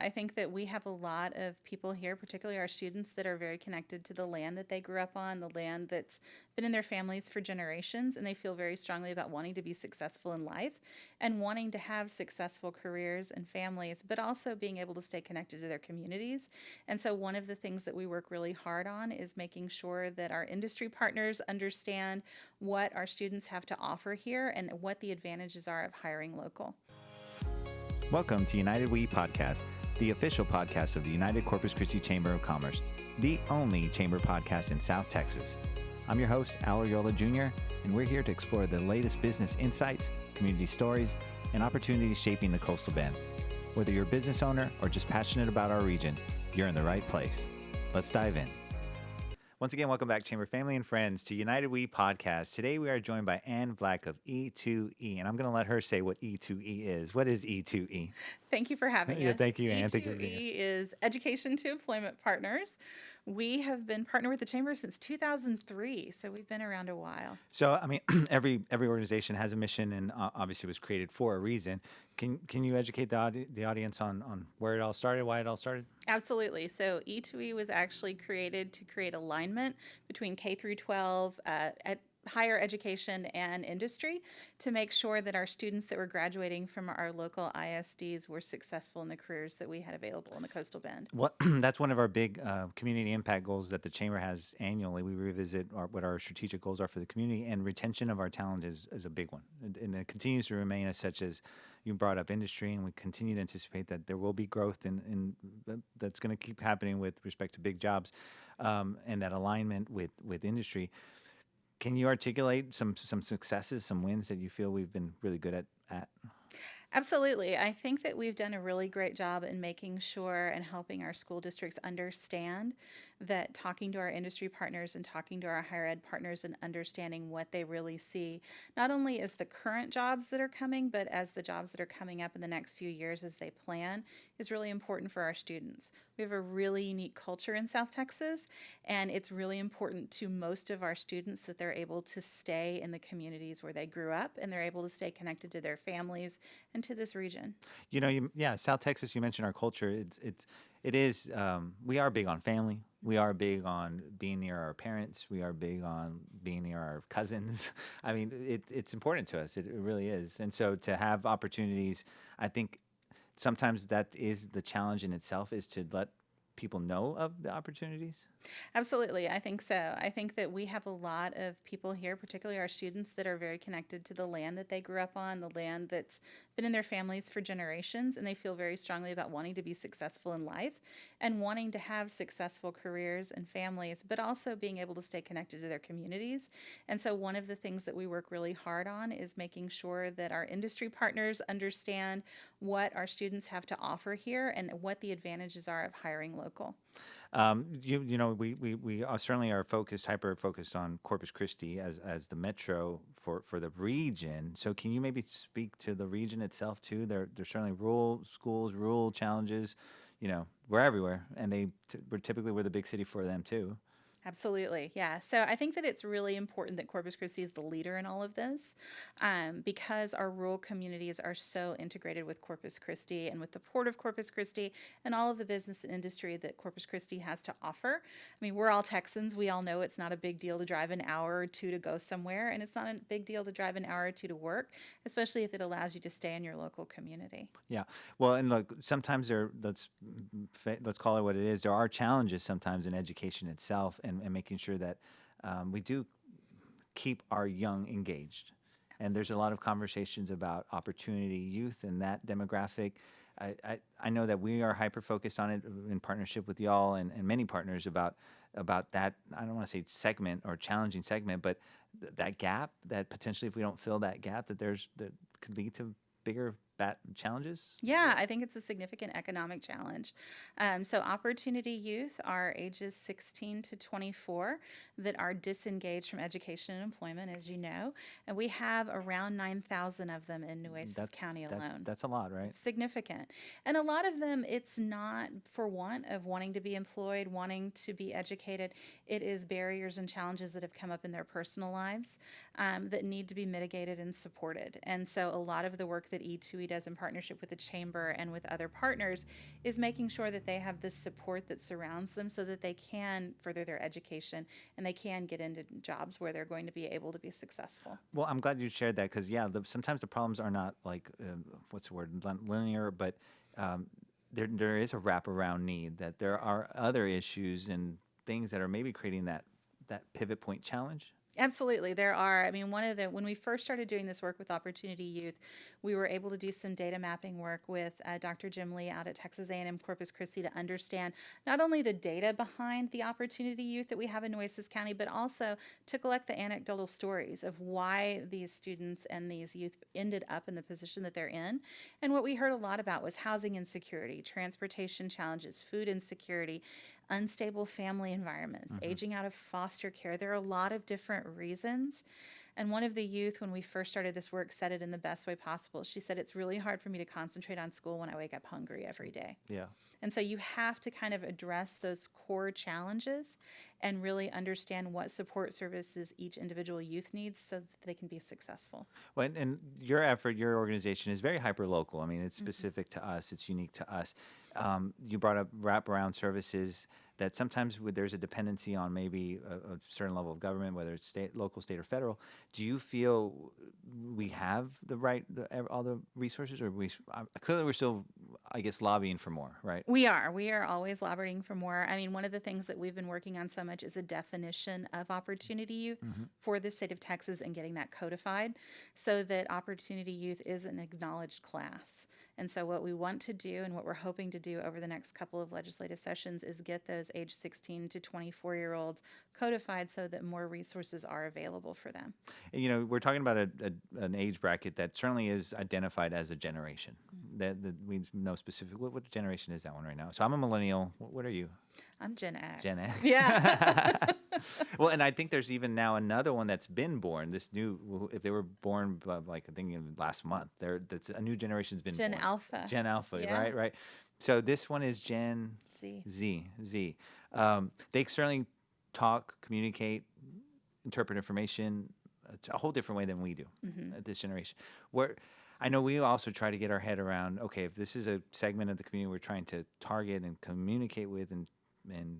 I think that we have a lot of people here, particularly our students, that are very connected to the land that they grew up on, the land that's been in their families for generations, and they feel very strongly about wanting to be successful in life and wanting to have successful careers and families, but also being able to stay connected to their communities. And so one of the things that we work really hard on is making sure that our industry partners understand what our students have to offer here and what the advantages are of hiring local. Welcome to United We Podcast, the official podcast of the United Corpus Christi Chamber of Commerce, the only chamber podcast in South Texas. I'm your host, Al Ariola Jr., and we're here to explore the latest business insights, community stories, and opportunities shaping the coastal bend. Whether you're a business owner or just passionate about our region, you're in the right place. Let's dive in. Once again, welcome back, Chamber family and friends, to United We Podcast. Today we are joined by Ann Vlach of E2E, and I'm going to let her say what E2E is. What is E2E? Thank you for having us. Yeah, thank you, Ann. Thank you for being E2E is Education to Employment Partners. We have been partnered with the Chamber since 2003, so we've been around a while. So, I mean, every organization has a mission, and obviously was created for a reason. Can you educate the audience on where it all started, why it all started? Absolutely. So E2E was actually created to create alignment between K through 12 at higher education and industry to make sure that our students that were graduating from our local ISDs were successful in the careers that we had available in the Coastal Bend. Well, that's one of our big community impact goals that the Chamber has annually. We revisit what our strategic goals are for the community, and retention of our talent is a big one. And it continues to remain as such as you brought up industry, and we continue to anticipate that there will be growth in that's going to keep happening with respect to big jobs and that alignment with industry. Can you articulate some successes, some wins that you feel we've been really good at? Absolutely. I think that we've done a really great job in making sure and helping our school districts understand that talking to our industry partners and talking to our higher ed partners and understanding what they really see, not only as the current jobs that are coming, but as the jobs that are coming up in the next few years as they plan, is really important for our students. We have a really unique culture in South Texas, and it's really important to most of our students that they're able to stay in the communities where they grew up, and they're able to stay connected to their families and to this region. You know, South Texas, you mentioned our culture. It is, we are big on family. We are big on being near our parents. We are big on being near our cousins. I mean, it's important to us. It really is. And so to have opportunities, I think sometimes that is the challenge in itself, is to let people know of the opportunities. Absolutely. I think so. I think that we have a lot of people here, particularly our students, that are very connected to the land that they grew up on, the land that's been in their families for generations, and they feel very strongly about wanting to be successful in life and wanting to have successful careers and families, but also being able to stay connected to their communities. And so one of the things that we work really hard on is making sure that our industry partners understand what our students have to offer here and what the advantages are of hiring local. We certainly are hyper focused on Corpus Christi as the metro for the region. So can you maybe speak to the region itself too? There's certainly rural schools, rural challenges. You know, we're everywhere, and we're the big city for them too. Absolutely. Yeah. So I think that it's really important that Corpus Christi is the leader in all of this because our rural communities are so integrated with Corpus Christi and with the Port of Corpus Christi and all of the business and industry that Corpus Christi has to offer. I mean, we're all Texans. We all know it's not a big deal to drive an hour or two to go somewhere, and it's not a big deal to drive an hour or two to work, especially if it allows you to stay in your local community. Yeah. Well, and look, sometimes let's call it what it is. There are challenges sometimes in education itself, and making sure that we do keep our young engaged. And there's a lot of conversations about opportunity, youth, and that demographic. I know that we are hyper-focused on it in partnership with y'all and many partners about that, I don't want to say segment or challenging segment, but that gap, that potentially if we don't fill that gap, that could lead to bigger challenges? Yeah, I think it's a significant economic challenge. So opportunity youth are ages 16 to 24 that are disengaged from education and employment, as you know, and we have around 9,000 of them in Nueces County alone. That's a lot, right? It's significant. And a lot of them, it's not for want of wanting to be employed, wanting to be educated. It is barriers and challenges that have come up in their personal lives that need to be mitigated and supported. And so a lot of the work that E2E E2E does in partnership with the chamber and with other partners is making sure that they have the support that surrounds them so that they can further their education and they can get into jobs where they're going to be able to be successful. Well, I'm glad you shared that because, yeah, sometimes the problems are not like, what's the word, linear, but there is a wraparound need, that there are other issues and things that are maybe creating that pivot point challenge. Absolutely, there are. I mean, when we first started doing this work with Opportunity Youth, we were able to do some data mapping work with Dr. Jim Lee out at Texas A&M Corpus Christi to understand not only the data behind the Opportunity Youth that we have in Nueces County, but also to collect the anecdotal stories of why these students and these youth ended up in the position that they're in. And what we heard a lot about was housing insecurity, transportation challenges, food insecurity, unstable family environments, aging out of foster care. There are a lot of different reasons. And one of the youth, when we first started this work, said it in the best way possible. She said, "It's really hard for me to concentrate on school when I wake up hungry every day." Yeah. And so you have to kind of address those core challenges and really understand what support services each individual youth needs so that they can be successful. Well, and your effort, your organization is very hyper local. I mean, it's specific to us. It's unique to us. You brought up wraparound services that sometimes there's a dependency on maybe a certain level of government, whether it's state, local, state, or federal. Do you feel we have all the resources, or clearly we're still, I guess, lobbying for more, right? We are. We are always lobbying for more. I mean, one of the things that we've been working on so much is a definition of opportunity youth for the state of Texas and getting that codified so that opportunity youth is an acknowledged class. And so what we want to do and what we're hoping to do over the next couple of legislative sessions is get those age 16 to 24-year-olds codified so that more resources are available for them. And, you know, we're talking about an age bracket that certainly is identified as a generation. That we know specific. What generation is that one right now? So I'm a millennial. What are you? I'm Gen X. Gen X. Yeah. Well, and I think there's even now another one that's been born. This new, if they were born like I think last month, that's a new generation's been Gen born. Alpha. Gen Alpha, Yeah. right. So this one is Gen Z. Z. They certainly talk, communicate, interpret information a whole different way than we do at this generation. Where I know we also try to get our head around, okay, if this is a segment of the community we're trying to target and communicate with and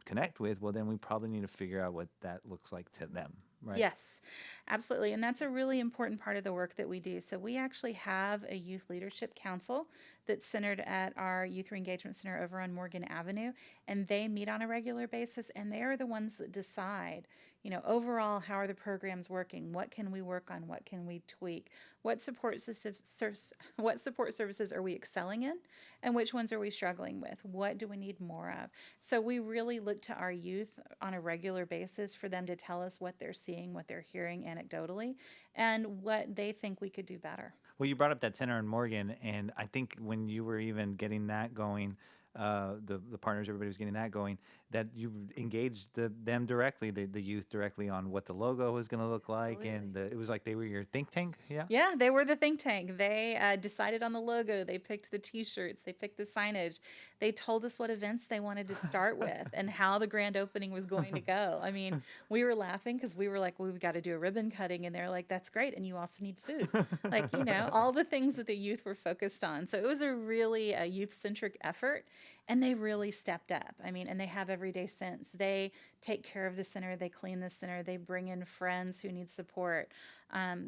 connect with, well, then we probably need to figure out what that looks like to them, right? Yes, absolutely. And that's a really important part of the work that we do. So we actually have a youth leadership council that's centered at our Youth Reengagement Center over on Morgan Avenue. And they meet on a regular basis, and they are the ones that decide, you know, overall, how are the programs working? What can we work on? What can we tweak? What support services are we excelling in? And which ones are we struggling with? What do we need more of? So we really look to our youth on a regular basis for them to tell us what they're seeing, what they're hearing anecdotally, and what they think we could do better. Well, you brought up that center in Morgan, and I think when you were even getting that going, the partners, everybody was getting that going, that you engaged them directly, the youth directly on what the logo was going to look like. Absolutely. And it was like they were your think tank. Yeah. Yeah, they were the think tank. They decided on the logo. They picked the T-shirts. They picked the signage. They told us what events they wanted to start with and how the grand opening was going to go. I mean, we were laughing because we were like, well, we've got to do a ribbon cutting. And they're like, that's great. And you also need food. Like, you know, all the things that the youth were focused on. So it was a really youth-centric effort. And they really stepped up. I mean, and they have every day since. They take care of the center. They clean the center. They bring in friends who need support.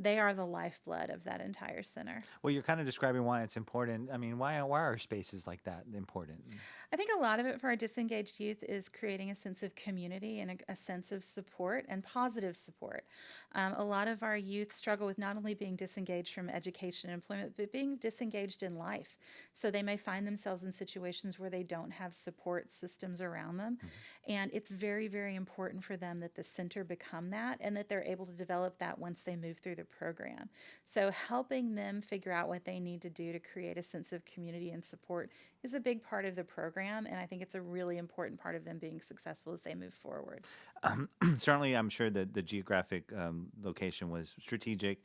They are the lifeblood of that entire center. Well, you're kind of describing why it's important. I mean, why are spaces like that important? I think a lot of it for our disengaged youth is creating a sense of community and a sense of support and positive support. A lot of our youth struggle with not only being disengaged from education and employment, but being disengaged in life. So they may find themselves in situations where they don't have support systems around them. And it's very, very important for them that the center become that and that they're able to develop that once they move through the program. So helping them figure out what they need to do to create a sense of community and support is a big part of the program. And I think it's a really important part of them being successful as they move forward. Certainly, I'm sure that the geographic location was strategic.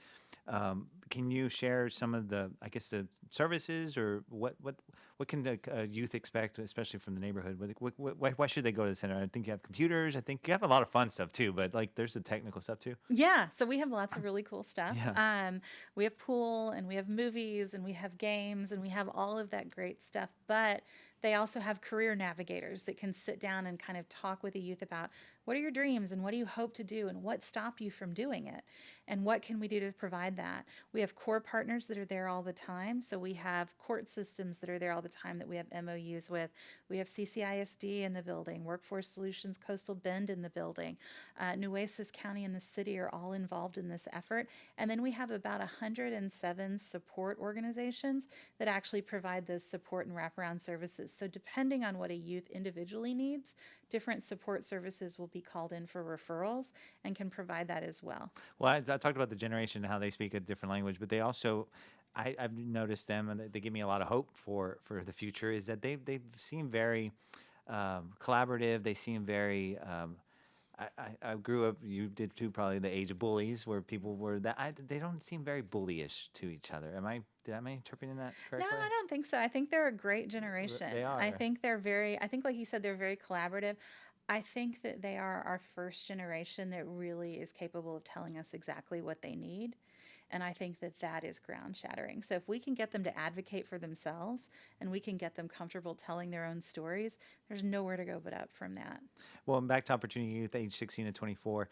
Can you share some of the, I guess, the services, or what can the youth expect, especially from the neighborhood? Why should they go to the center? I think you have computers. I think you have a lot of fun stuff too, but like there's the technical stuff too. Yeah, so we have lots of really cool stuff. Yeah. We have pool and we have movies and we have games and we have all of that great stuff. But they also have career navigators that can sit down and kind of talk with the youth about what are your dreams and what do you hope to do and what stopped you from doing it and what can we do to provide that. We have core partners that are there all the time. So we have court systems that are there all the time that we have MOUs with. We have CCISD in the building, Workforce Solutions Coastal Bend in the building. Nueces County and the city are all involved in this effort. And then we have about 107 support organizations that actually provide those support and wraparound services. So depending on what a youth individually needs, different support services will be called in for referrals and can provide that as well. Well, I talked about the generation and how they speak a different language, but they also, I've noticed them, and they give me a lot of hope for the future. Is that they seem very collaborative. They seem very. I grew up. You did too, probably the age of bullies, where people were that. They don't seem very bullyish to each other. Am I interpreting that No, correctly? I don't think so. I think they're a great generation. They I are. think I think, like you said, they're very collaborative. I think that they are our first generation that really is capable of telling us exactly what they need. And I think that that is ground shattering. So if we can get them to advocate for themselves and we can get them comfortable telling their own stories, there's nowhere to go but up from that. Well, and back to Opportunity Youth, age 16 to 24,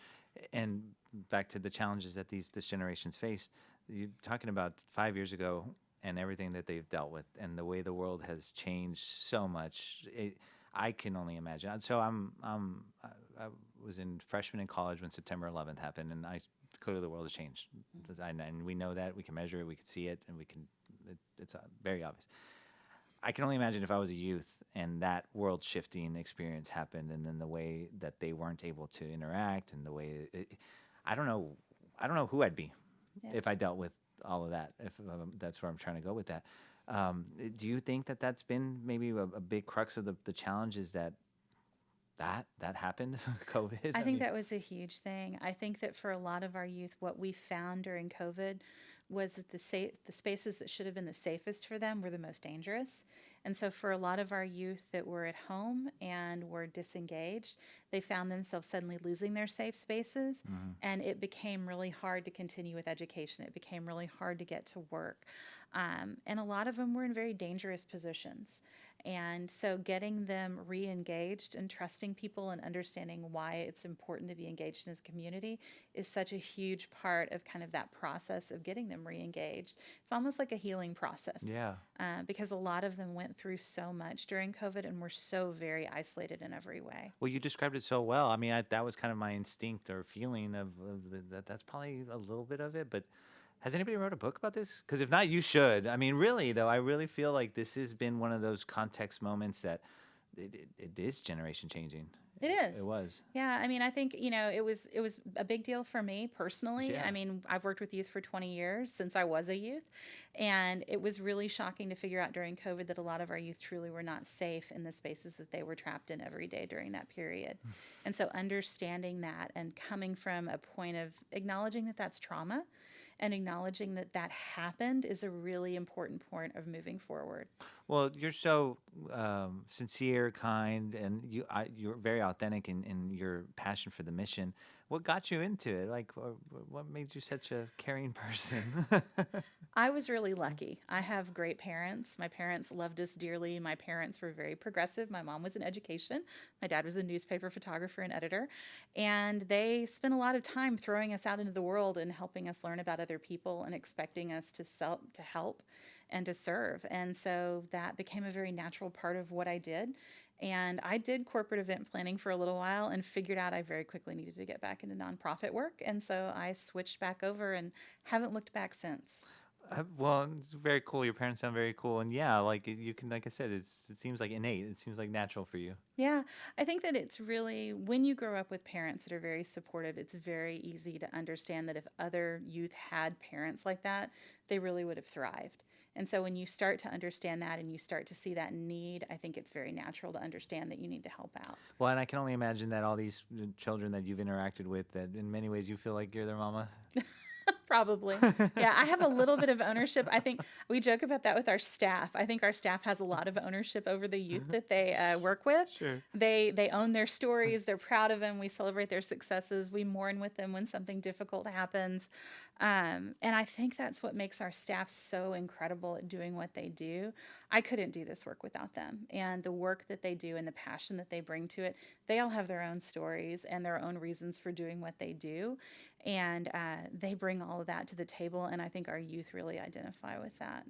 and back to the challenges that this generation's faced. You're talking about 5 years ago and everything that they've dealt with, and the way the world has changed so much. I can only imagine. So I was in freshman in college when September 11th happened, and clearly the world has changed, and we know that, we can measure it, we can see it, and it's very obvious. I can only imagine if I was a youth and that world shifting experience happened, and then the way that they weren't able to interact, and the way I don't know who I'd be if I dealt with all of that. If that's where I'm trying to go with that. Do you think that that's been maybe a big crux of the challenges that happened, COVID? I think that was a huge thing. I think that for a lot of our youth, what we found during COVID was that the spaces that should have been the safest for them were the most dangerous. And so for a lot of our youth that were at home and were disengaged, they found themselves suddenly losing their safe spaces, and it became really hard to continue with education. It became really hard to get to work. And a lot of them were in very dangerous positions. And so getting them re-engaged and trusting people and understanding why it's important to be engaged in this community is such a huge part of kind of that process of getting them re-engaged. It's almost like a healing process. Yeah. Because a lot of them went through so much during COVID and were so very isolated in every way. Well, you described it so well. I mean, that was kind of my instinct or feeling of that's probably a little bit of it. But has anybody wrote a book about this? Because if not, you should. I mean, really, though, I really feel like this has been one of those context moments that it is generation changing. It is. It was. Yeah, I mean, I think, it was a big deal for me personally. Yeah. I mean, I've worked with youth for 20 years since I was a youth, and it was really shocking to figure out during COVID that a lot of our youth truly were not safe in the spaces that they were trapped in every day during that period. And so understanding that and coming from a point of acknowledging that that's trauma and acknowledging that that happened is a really important point of moving forward. Well, you're so sincere, kind, and you're very authentic in your passion for the mission. What got you into it? Like, what made you such a caring person? I was really lucky. I have great parents. My parents loved us dearly. My parents were very progressive. My mom was in education. My dad was a newspaper photographer and editor. And they spent a lot of time throwing us out into the world and helping us learn about other people and expecting us to help and to serve. And so that became a very natural part of what I did. And I did corporate event planning for a little while and figured out I very quickly needed to get back into nonprofit work. And so I switched back over and haven't looked back since. Well, it's very cool. Your parents sound very cool. And yeah, like you can, like I said, it seems like innate. It seems like natural for you. Yeah, I think that it's really, when you grow up with parents that are very supportive, it's very easy to understand that if other youth had parents like that, they really would have thrived. And so when you start to understand that and you start to see that need, I think it's very natural to understand that you need to help out. Well, and I can only imagine that all these children that you've interacted with, that in many ways you feel like you're their mama. Probably. Yeah, I have a little bit of ownership. I think we joke about that with our staff. I think our staff has a lot of ownership over the youth that they work with. Sure. They own their stories. They're proud of them. We celebrate their successes. We mourn with them when something difficult happens. And I think that's what makes our staff so incredible at doing what they do. I couldn't do this work without them. And the work that they do and the passion that they bring to it, they all have their own stories and their own reasons for doing what they do. And they bring all of that to the table. And I think our youth really identify with that.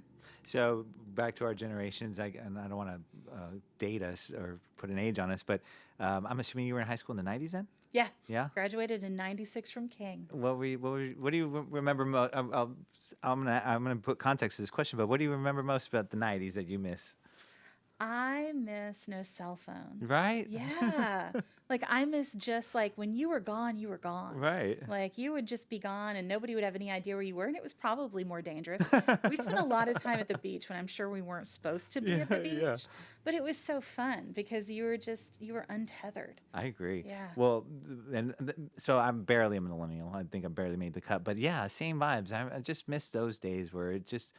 So back to our generations, and I don't want to date us or put an age on us, but I'm assuming you were in high school in the 90s then? Yeah. Yeah. Graduated in '96 from King. What do you remember most? I'm gonna put context to this question, but what do you remember most about the 90s that you miss? I miss no cell phone. Right? Yeah. Like I miss just like when you were gone, you were gone. Right. Like you would just be gone and nobody would have any idea where you were. And it was probably more dangerous. We spent a lot of time at the beach when I'm sure we weren't supposed to be at the beach. Yeah. But it was so fun because you were untethered. I agree. Yeah. Well, so I'm barely a millennial. I think I barely made the cut. But yeah, same vibes. I just miss those days where it just,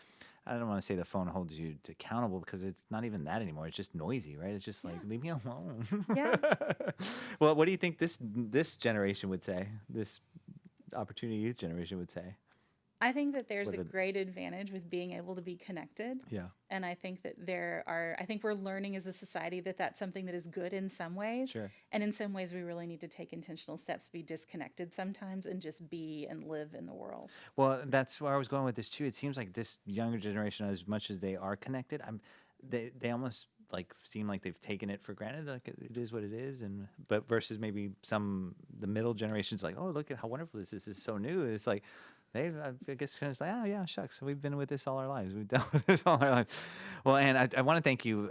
I don't want to say the phone holds you accountable because it's not even that anymore. It's just noisy, right? It's just like, leave me alone. Yeah. Well, what do you think this generation would say? This opportunity youth generation would say? I think that there's With a a- great advantage with being able to be connected. Yeah. And I think that I think we're learning as a society that that's something that is good in some ways. Sure. And in some ways, we really need to take intentional steps to be disconnected sometimes and just be and live in the world. Well, that's where I was going with this too. It seems like this younger generation, as much as they are connected, they almost like seem like they've taken it for granted. Like it is what it is, but versus maybe the middle generations, like, oh, look at how wonderful this is. This is so new. It's like I guess kind of like, oh yeah, shucks, we've been with this all our lives. We've dealt with this all our lives. Well, and I want to thank you,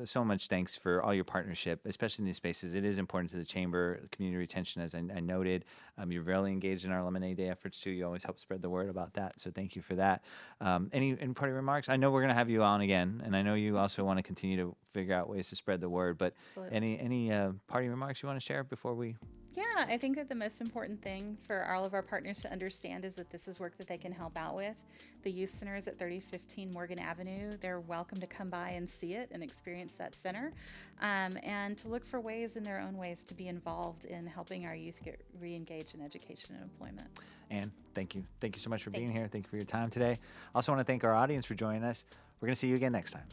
so much thanks for all your partnership, especially in these spaces. It is important to the chamber, community retention, as I noted. You're really engaged in our Lemonade Day efforts too. You always help spread the word about that. So thank you for that. Any parting remarks? I know we're going to have you on again, and I know you also want to continue to figure out ways to spread the word. But Absolutely. any parting remarks you want to share before we? Yeah, I think that the most important thing for all of our partners to understand is that this is work that they can help out with. The youth center is at 3015 Morgan Avenue. They're welcome to come by and see it and experience that center, and to look for ways in their own ways to be involved in helping our youth get re-engaged in education and employment. And thank you. Thank you so much for being here. Thank you for your time today. Also want to thank our audience for joining us. We're going to see you again next time.